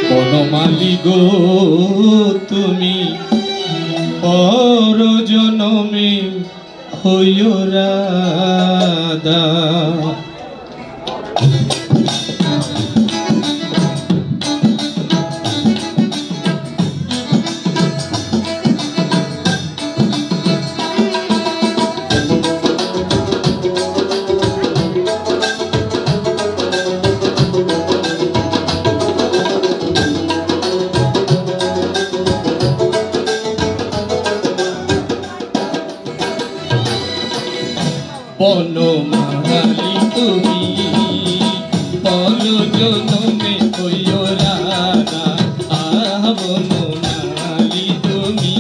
বনমালী গো তুমি পর জনমে হইও রাধা। বনমালী তুমি পর জনমে হইও রাধা। বনমালী তুমি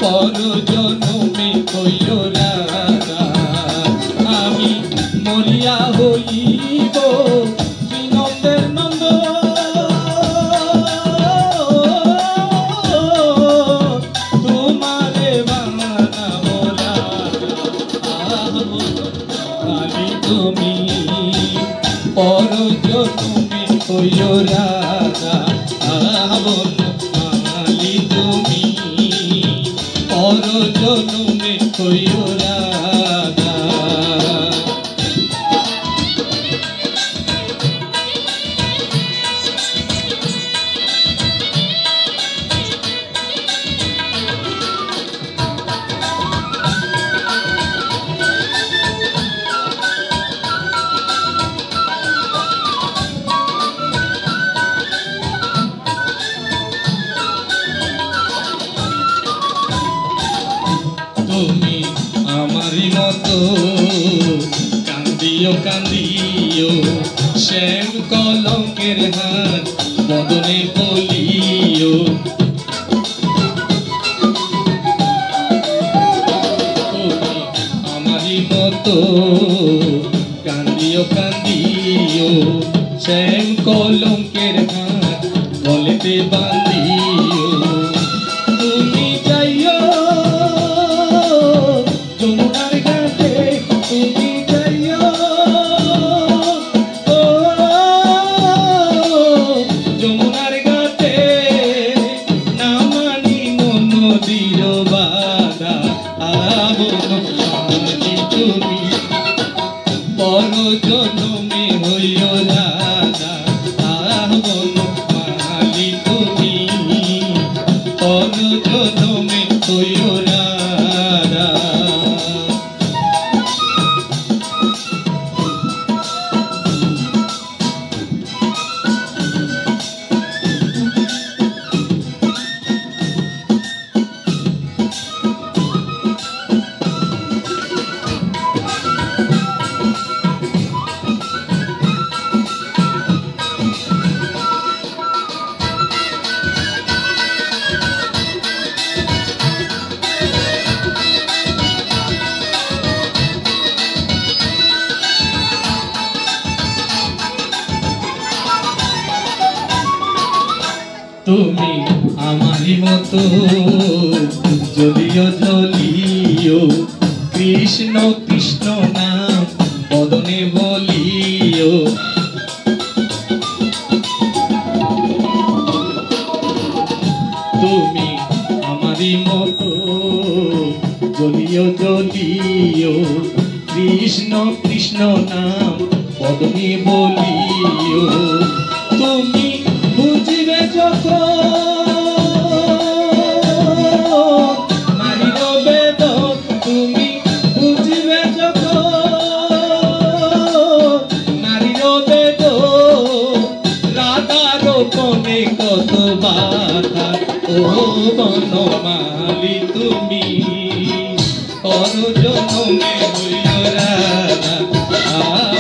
পর জনমে হইও রাধা। আমি মরিয়া হইব শ্রীনন্দের নন্দ, তোমারে বানাবো তুমি পর জনমে হইও রাধা। বনমালী তুমি পর জনমে হইও রাধা। তুমি আমারি মতো কান্দিও কান্দিও, শ্যাম কলঙ্কের হাত বদনে বলিও। তুমি আমারি মতো কান্দিও কান্দিও, শ্যাম কলঙ্কের হাত গলেতে বান্ধিও। তুমি যাইও যমুনার ঘাটে, তুমি যাইও যমুনার ঘাটে, না মানি নদীর বাধা। বনমালী তুমি পর জনমে হইও রাধা। বনমালী তুমি পর জনমে হইও রাধা। তুমি আমারি মতো জ্বলিও জ্বলিও, কৃষ্ণ কৃষ্ণ নাম বদনে বলিও। তুমি আমারি মতো জ্বলিও জ্বলিও, কৃষ্ণ কৃষ্ণ নাম বদনে বলিও। তুমি বুঝিবে যখন নারীর বেদন, তুমি বুঝিবে যখন নারীর বেদন, রাধার কোণে কত বাধা। ও বনমালী তুমি পর জনমে হইও রাধা।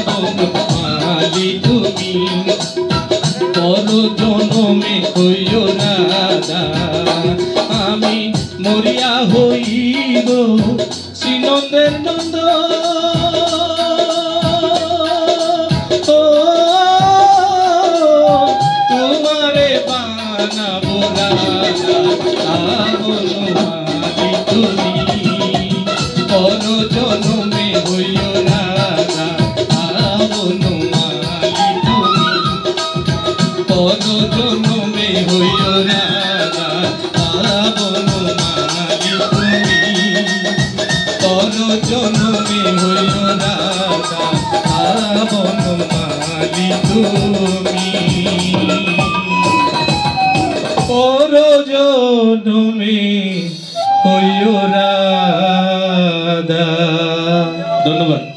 বনমালী তুমি পর জনমে হইও রাধা। আমি মরিয়া হইব শ্রীনন্দের নন্দ, তোমারে বানাবো রাধা। বনমালী তুমি পর জনমে হইও রাধা। বনমালী তুমি পর জনমে হইও রাধা পাবন মালি তুমি পর জনমে হইও রাধা পাবন মালি তুমি পর জনমে হইও রাধা। ধন্যবাদ।